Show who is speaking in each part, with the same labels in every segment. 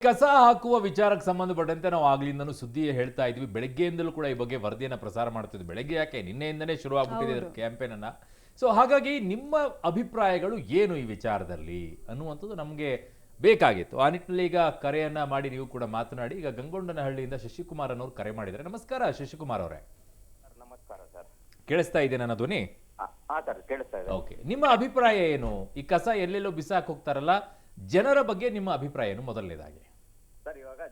Speaker 1: ಕಸ ಹಾಕುವ ವಿಚಾರಕ್ಕೆ ಸಂಬಂಧಪಟ್ಟಂತೆ ನಾವು ಆಗ್ಲಿಂದನೂ ಸುದ್ದಿ ಹೇಳ್ತಾ ಇದ್ವಿ. ಬೆಳಗ್ಗೆಯಿಂದಲೂ ಕೂಡ ಈ ಬಗ್ಗೆ ವರದಿಯನ್ನು ಪ್ರಸಾರ ಮಾಡ್ತಿದ್ವಿ. ಬೆಳಗ್ಗೆ ಯಾಕೆ ನಿನ್ನೆಯಿಂದನೇ ಶುರು ಆಗ್ಬಿಟ್ಟಿದೆ ಕ್ಯಾಂಪೇನ್ ಅನ್ನ. ಸೊ ಹಾಗಾಗಿ ನಿಮ್ಮ ಅಭಿಪ್ರಾಯಗಳು ಏನು ಈ ವಿಚಾರದಲ್ಲಿ ಅನ್ನುವಂಥದ್ದು ನಮಗೆ ಬೇಕಾಗಿತ್ತು. ಆ ನಿಟ್ಟಿನಲ್ಲಿ ಈಗ ಕರೆಯನ್ನ ಮಾಡಿ ನೀವು ಕೂಡ ಮಾತನಾಡಿ. ಈಗ ಗಂಗೊಂಡನಹಳ್ಳಿಯಿಂದ ಶಶಿಕುಮಾರ್ ಅನ್ನೋರು ಕರೆ ಮಾಡಿದ್ದಾರೆ. ನಮಸ್ಕಾರ ಶಶಿಕುಮಾರ್ ಅವರೇ.
Speaker 2: ನಮಸ್ಕಾರ ಸರ್.
Speaker 1: ಕೇಳಿಸ್ತಾ ಇದೆ ನನ್ನ ಧ್ವನಿ?
Speaker 2: ಸರ್ ಕೇಳಿಸ್ತಾ ಇದೆ.
Speaker 1: ಓಕೆ, ನಿಮ್ಮ ಅಭಿಪ್ರಾಯ ಏನು? ಈ ಕಸ ಎಲ್ಲೆಲ್ಲೋ ಬಿಸಾಕ್ ಹೋಗ್ತಾರಲ್ಲ, ಜನರ ಬಗ್ಗೆ ನಿಮ್ಮ ಅಭಿಪ್ರಾಯ ಏನು ಮೊದಲನೇದಾಗಿ?
Speaker 2: ಸರ್ ಇವಾಗ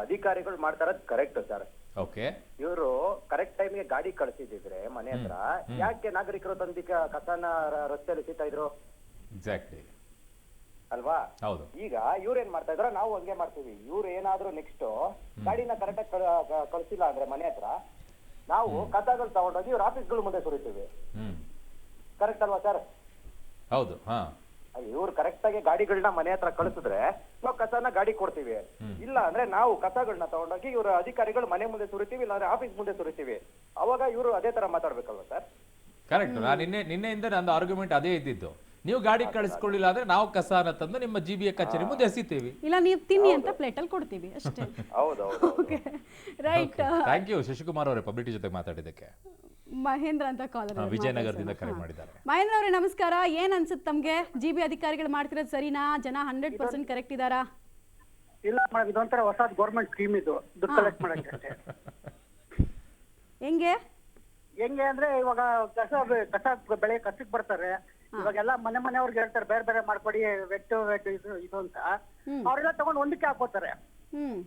Speaker 2: ಅಧಿಕಾರಿಗಳು ಮಾಡ್ತಾರದ್ ಕರೆಕ್ಟ್ ಸರ್.
Speaker 1: ಓಕೆ,
Speaker 2: ಇವರು ಕರೆಕ್ಟ್ ಟೈಮ್ಗೆ ಗಾಡಿ ಕಳಿಸಿದ್ರೆ ಮನೆ ಹತ್ರ ಯಾಕೆ ನಾಗರಿಕರು ತಂದು ಕಸನ ರಸ್ತೆಯಲ್ಲಿ ಎಸಿತಾ ಇದ್ರು?
Speaker 1: ಎಕ್ಸಾಕ್ಟ್ಲಿ
Speaker 2: ಅಲ್ವಾ?
Speaker 1: ಹೌದು.
Speaker 2: ಈಗ ಇವ್ರು ಏನ್ ಮಾಡ್ತಾ ಇದ್ರ, ನಾವು ಹಂಗೆ ಮಾಡ್ತೀವಿ. ಇವ್ರು ಏನಾದ್ರು ನೆಕ್ಸ್ಟ್ ಗಾಡಿನ ಕರೆಕ್ಟ್ ಕಳ್ಸಿಲ್ಲ ಅಂದ್ರೆ ಮನೆ ಹತ್ರ ನಾವು ಕಸಗಳು ತಗೊಂಡೋಗಿ ಇವ್ರ ಆಫೀಸ್ಗಳ ಮುಂದೆ ಸುರಿತೀವಿ. ಕರೆಕ್ಟ್ ಅಲ್ವಾ ಸರ್?
Speaker 1: ಹೌದು. ಹಾ,
Speaker 2: ಇವ್ರು ಕರೆಕ್ಟ್ ಆಗಿ ಗಾಡಿಗಳನ್ನ ಮನೆ ಹತ್ರ ಕಳಿಸಿದ್ರೆ ನಾವು ಕಸನ ಗಾಡಿ ಕೊಡ್ತೀವಿ. ಇಲ್ಲ ಅಂದ್ರೆ ನಾವು ಕಸಗಳನ್ನ ತಗೊಂಡೋಗಿ ಇವ್ರ ಅಧಿಕಾರಿಗಳು ಮನೆ ಮುಂದೆ ಸುರಿತೀವಿ, ಇಲ್ಲ ಅಂದ್ರೆ ಆಫೀಸ್ ಮುಂದೆ ಸುರಿತೀವಿ. ಅವಾಗ ಇವರು ಅದೇ ತರ ಮಾತಾಡ್ಬೇಕಲ್ವಾ ಸರ್?
Speaker 1: ಕರೆಕ್ಟ್. ನಿನ್ನೆಯಿಂದ ನಂದು ಆರ್ಗ್ಯುಮೆಂಟ್ ಅದೇ ಇದ್ದಿದ್ದು. ನೀವು ಗಾಡಿ ಕಳಿಸ್ಕೊಳ್ಳಿಲ್ಲ ಅಂದ್ರೆ ನಾವು ಕಸನ ತಂದು ನಿಮ್ಮ ಜಿಬಿಎ ಕಚೇರಿ ಮುಂದೆ ಎಸಿತೀವಿ.
Speaker 3: ಇಲ್ಲ ನೀವು ತಿನ್ನಿ ಅಂತ ಪ್ಲೇಟ್ ಅಲ್ಲಿ ಕೊಡ್ತೀವಿ ಅಷ್ಟೇ.
Speaker 2: ಹೌದೌದು.
Speaker 3: ರೈಟ್.
Speaker 1: ಥ್ಯಾಂಕ್ ಯು ಶಶಿಕುಮಾರ್ ಅವರೇ, ಪಬ್ಲಿಟಿ ಜೊತೆ ಮಾತಾಡಿದ್ದಕ್ಕೆ.
Speaker 3: ಮಹೇಂದ್ರ ಅಂತ ಕಾಲರ್
Speaker 1: ವಿಜಯನಗರದಿಂದ ಕರೆ ಮಾಡಿದ್ದಾರೆ.
Speaker 3: ಮಹೇಂದ್ರ ಅವರೇ ನಮಸ್ಕಾರ. ಏನ್ ಅನ್ಸುತ್ತೆ ತಮ್ಗೆ? ಜಿಬಿ ಅಧಿಕಾರಿಗಳು ಮಾಡ್ತಿರೋದು ಸರಿನಾ? ಜನ 100% ಕರೆಕ್ಟ್ ಇದಾರಾ?
Speaker 4: ಇಲ್ಲ ಮೇಡಮ್, ಇದೊಂಥರ ಹೊಸ ಗೌರ್ಮೆಂಟ್ ಸ್ಕೀಮ್ ಇದು, ದುಡ್ಡು ಕಲೆಕ್ಟ್ ಮಾಡಕ್ಕೆ ಅಷ್ಟೇ.
Speaker 3: ಹೆಂಗೆ
Speaker 4: ಅಂದ್ರೆ ಇವಾಗ ಕಸ ಬೆಳೆ ಕಸಕ್ಕೆ ಬರ್ತಾರೆ. ಇವಾಗೆಲ್ಲ ಮನೆಯವ್ರಿಗೆ ಹೇಳ್ತಾರೆ ಬೇರೆ ಬೇರೆ ಮಾಡ್ಕೊಡಿ, ವೆಟ್ ಇದು ಅಂತ. ಅವರೆಲ್ಲ ತಗೊಂಡು ಒಂದಕ್ಕೆ ಹಾಕೋತಾರೆ.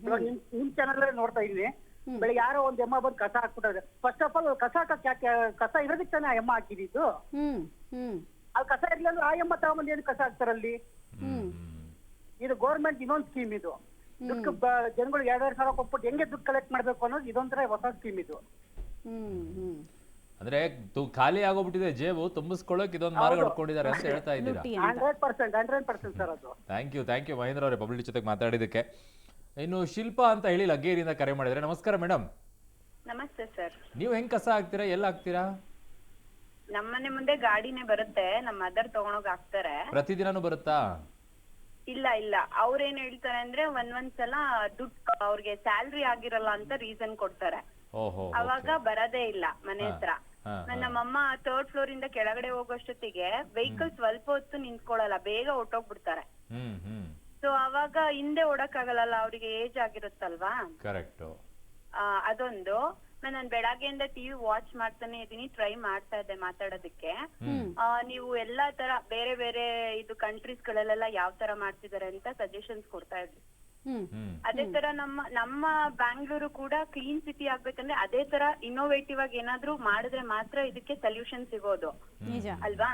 Speaker 4: ಇವಾಗ ನಿಮ್ ಚಾನಲ್ ನೋಡ್ತಾ ಇದ್ದೀನಿ, ಬೆಳಿಗ್ಗೆ ಯಾರೋ ಒಂದ್ ಎಮ್ಮ ಬಂದು ಕಸ ಹಾಕ್ಬಿಟ್ಟಾರೆ. ಫಸ್ಟ್ ಆಫ್ ಆಲ್ ಕಸ ಹಾಕಕ್ ಯಾಕೆ? ಕಸ ಇರೋದಕ್ಕೆ ತಾನೇ ಆ ಎಮ್ಮ ಹಾಕಿದ್ದು. ಅಲ್ಲಿ ಕಸ ಇರ್ಲಿ ಅಂದ್ರೆ ಆ ಎಮ್ಮ ತಗೊಂಬಂದು ಏನು ಕಸ ಹಾಕ್ತಾರಲ್ಲಿ? ಇದು ಗೌರ್ಮೆಂಟ್ ಇನ್ನೊಂದು ಸ್ಕೀಮ್ ಇದು. ದುಡ್ಡು ಜನಗಳು 2,000 ಕೊಟ್ಬಿಟ್ಟು ಹೆಂಗೆ ದುಡ್ಡು ಕಲೆಕ್ಟ್ ಮಾಡ್ಬೇಕು ಅನ್ನೋದು ಇದೊಂಥರ ಹೊಸ ಸ್ಕೀಮ್ ಇದು.
Speaker 1: ಅಂದ್ರೆ ಖಾಲಿ ಆಗೋಗ್ಬಿಟ್ಟಿದೆ ಜೇಬು, ತುಂಬಿಸ್ಕೊಳ್ಳೋಕೆ ಇದೊಂದು ಮಾರ್ಗ ಹೊಡ್ಕೊಂಡಿದ್ದಾರೆ ಅಂತ ಹೇಳ್ತಾ ಇದ್ದೀರಾ?
Speaker 4: 100% ಸರ್ ಅದು.
Speaker 1: ಥ್ಯಾಂಕ್ ಯು ಮಹೇಂದ್ರ ಅವರೇ, ಪಬ್ಲಿಟಿ ಜೊತೆಗೆ ಮಾತಾಡಿದ್ದಕ್ಕೆ. ಇನ್ನು ಶಿಲ್ಪಾ ಅಂತ ಹೇಳಿ ಲಗ್ಗೇರಿಯಿಂದ ಕರೆ ಮಾಡಿದ್ರೆ. ನಮಸ್ಕಾರ ಮೇಡಮ್.
Speaker 5: ನಮಸ್ತೆ ಸರ್.
Speaker 1: ನೀವು ಹೆಂಗ್ ಕಸ ಹಾಕ್ತೀರಾ, ಎಲ್ಲ ಹಾಕ್ತೀರಾ?
Speaker 5: ನಮ್ಮನೆ ಮುಂದೆ ಗಾಡಿನೇ ಬರುತ್ತೆ, ನಮ್ಮ ಮದರ್ ತಗೊಂಡೋಗಿ ಹಾಕ್ತಾರೆ.
Speaker 1: ಪ್ರತಿದಿನನೂ ಬರುತ್ತಾ?
Speaker 5: ಇಲ್ಲ ಅವ್ರೇನ್ ಹೇಳ್ತಾರೆ ಅಂದ್ರೆ ಒಂದ್ಸಲ ದುಡ್ಡು ಅವ್ರಿಗೆ ಸ್ಯಾಲ್ರಿ ಆಗಿರಲ್ಲ ಅಂತ ರೀಸನ್ ಕೊಡ್ತಾರೆ.
Speaker 1: ಓಹೋ,
Speaker 5: ಅವಾಗ ಬರದೇ ಇಲ್ಲ ಮನೆ ಹತ್ರ. ನಮ್ಮಮ್ಮ 3rd ಫ್ಲೋರ್ ಇಂದ ಕೆಳಗಡೆ ಹೋಗೋಷ್ಟೊತ್ತಿಗೆ ವೆಹಿಕಲ್ ಸ್ವಲ್ಪ ಹೊತ್ತು ನಿಂತ್ಕೊಳ್ಳಲ್ಲ, ಬೇಗ ಹೊಟ್ಟೋಗ್ಬಿಡ್ತಾರೆ. ಸೊ ಅವಾಗ ಹಿಂದೆ ಓಡಕ್ಕಾಗಲ್ಲ, ಅವ್ರಿಗೆ ಏಜ್ ಆಗಿರುತ್ತಲ್ವಾ.
Speaker 1: ಕರೆಕ್ಟ್.
Speaker 5: ಅದೊಂದು. ನಾನು ಬೆಳಗ್ಗೆಯಿಂದ ಟಿವಿ ವಾಚ್ ಮಾಡ್ತಾನೆ ಇದೀನಿ, ಟ್ರೈ ಮಾಡ್ತಾ ಇದ್ದೆ ಮಾತಾಡೋದಕ್ಕೆ. ನೀವು ಎಲ್ಲಾ ತರ ಬೇರೆ ಬೇರೆ ಇದು ಕಂಟ್ರೀಸ್ ಗಳಲ್ಲೆಲ್ಲ ಯಾವ ತರ ಮಾಡ್ತಿದಾರೆ ಅಂತ ಸಜೆಷನ್ಸ್ ಕೊಡ್ತಾ ಇದ್ವಿ. ಅದೇ ತರ ನಮ್ಮ ಬ್ಯಾಂಗ್ಳೂರು ಕೂಡ ಕ್ಲೀನ್ ಸಿಟಿ ಆಗ್ಬೇಕಂದ್ರೆ ಅದೇ ತರ ಇನ್ನೋವೇಟಿವ್ ಆಗಿ ಏನಾದ್ರು ಮಾಡಿದ್ರೆ ಮಾತ್ರ ಇದಕ್ಕೆ ಸೊಲ್ಯೂಷನ್ ಸಿಗೋದು ಅಲ್ವಾ.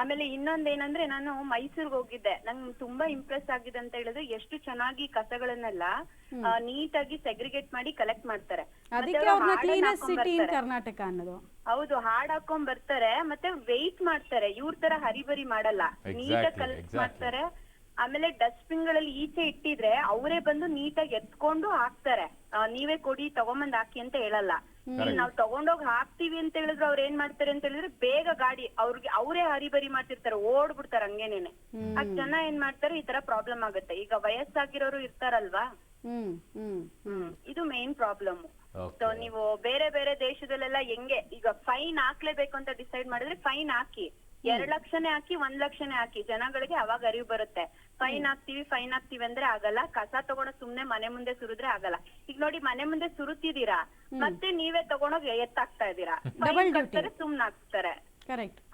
Speaker 5: ಆಮೇಲೆ ಇನ್ನೊಂದೇನಂದ್ರೆ, ನಾನು ಮೈಸೂರ್ಗೆ ಹೋಗಿದ್ದೆ, ನಂಗೆ ತುಂಬಾ ಇಂಪ್ರೆಸ್ ಆಗಿದೆ ಅಂತ ಹೇಳಿದ್ರೆ ಎಷ್ಟು ಚೆನ್ನಾಗಿ ಕಸಗಳನ್ನೆಲ್ಲ ನೀಟಾಗಿ ಸೆಗ್ರಿಗೇಟ್ ಮಾಡಿ ಕಲೆಕ್ಟ್ ಮಾಡ್ತಾರೆ. ಹೌದು, ಹಾಡ್ ಹಾಕೊಂಡ್ ಬರ್ತಾರೆ, ಮತ್ತೆ ವೆಯ್ಟ್ ಮಾಡ್ತಾರೆ. ಇವ್ರ ತರ ಹರಿಬರಿ ಮಾಡಲ್ಲ, ನೀಟಾಗಿ ಕಲೆಕ್ಟ್ ಮಾಡ್ತಾರೆ. ಆಮೇಲೆ ಡಸ್ಟ್ಬಿನ್ ಗಳಲ್ಲಿ ಈಚೆ ಇಟ್ಟಿದ್ರೆ ಅವರೇ ಬಂದು ನೀಟಾಗಿ ಎತ್ಕೊಂಡು ಹಾಕ್ತಾರೆ. ನೀವೇ ಕೊಡಿ ತಗೊಂಬಂದ್ ಹಾಕಿ ಅಂತ ಹೇಳಲ್ಲ. ನಾವ್ ತಗೊಂಡೋಗಿ ಹಾಕ್ತಿವಿ ಅಂತ ಹೇಳಿದ್ರೆ ಅವ್ರ ಏನ್ ಮಾಡ್ತಾರೆ ಅಂತ ಹೇಳಿದ್ರೆ ಬೇಗ ಗಾಡಿ ಅವ್ರಿಗೆ ಅವರೇ ಹರಿಬರಿ ಮಾಡ್ತಿರ್ತಾರೆ, ಓಡ್ಬಿಡ್ತಾರೆ ಹಂಗೇನೇನೆ. ಜನ ಏನ್ ಮಾಡ್ತಾರೆ, ಈ ತರ ಪ್ರಾಬ್ಲಮ್ ಆಗುತ್ತೆ. ಈಗ ವಯಸ್ಸಾಗಿರೋರು ಇರ್ತಾರಲ್ವಾ, ಇದು ಮೇನ್ ಪ್ರಾಬ್ಲಮ್. ಸೊ ನೀವು ಬೇರೆ ಬೇರೆ ದೇಶದಲ್ಲೆಲ್ಲ ಹೆಂಗೆ ಈಗ ಫೈನ್ ಹಾಕ್ಲೇಬೇಕು ಅಂತ ಡಿಸೈಡ್ ಮಾಡಿದ್ರೆ ಫೈನ್ ಹಾಕಿ, 2 ಲಕ್ಷನೇ ಹಾಕಿ 1 ಲಕ್ಷನೇ ಹಾಕಿ, ಜನಗಳಿಗೆ ಅವಾಗ ಅರಿವು ಬರುತ್ತೆ. ಫೈನ್ ಹಾಕ್ತಿವಿ ಅಂದ್ರೆ ಆಗಲ್ಲ. ಕಸ ತಗೊಂಡು ಸುಮ್ನೆ ಮನೆ ಮುಂದೆ ಸುರಿದ್ರೆ ಆಗಲ್ಲ. ಈಗ ನೋಡಿ, ಮನೆ ಮುಂದೆ ಸುರುತ್ತಿದೀರಾ, ಮತ್ತೆ ನೀವೇ ತಗೊಂಡೋಗಿ ಎತ್ತಾಕ್ತಾ ಇದೀರಾ, ಸುಮ್ನೆ ಹಾಕ್ತಾರೆ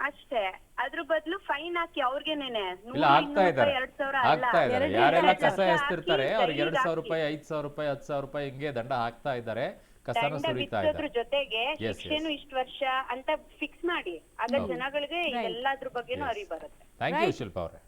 Speaker 5: ಅಷ್ಟೇ. ಅದ್ರ ಬದಲು ಫೈನ್ ಹಾಕಿ ಅವ್ರಿಗೇನೇನೆ 1,000-2,000 ಅಲ್ಲ,
Speaker 1: ಯಾರೆಲ್ಲ ಕಸ ಎಸ್ತಿರ್ತಾರೆ ಅವ್ರಿಗೆ 2,000 ರೂಪಾಯಿ, 5,000 ರೂಪಾಯಿ, 10,000 ರೂಪಾಯಿ ಹಿಂಗೆ ದಂಡ ಹಾಕ್ತಾ ಇದ್ದಾರೆ.
Speaker 5: ದಂಡ ವಿಧಿಸೋದ್ರ ಜೊತೆಗೆ ಶಿಕ್ಷೆನು ಇಷ್ಟು ವರ್ಷ ಅಂತ ಫಿಕ್ಸ್ ಮಾಡಿ, ಆಗ ಜನಗಳಿಗೆ ಎಲ್ಲಾದ್ರ ಬಗ್ಗೆನೂ ಅರಿವು ಬರುತ್ತೆ.
Speaker 1: ಥ್ಯಾಂಕ್ ಯು ಶಿಲ್ಪಾ ಅವರೇ.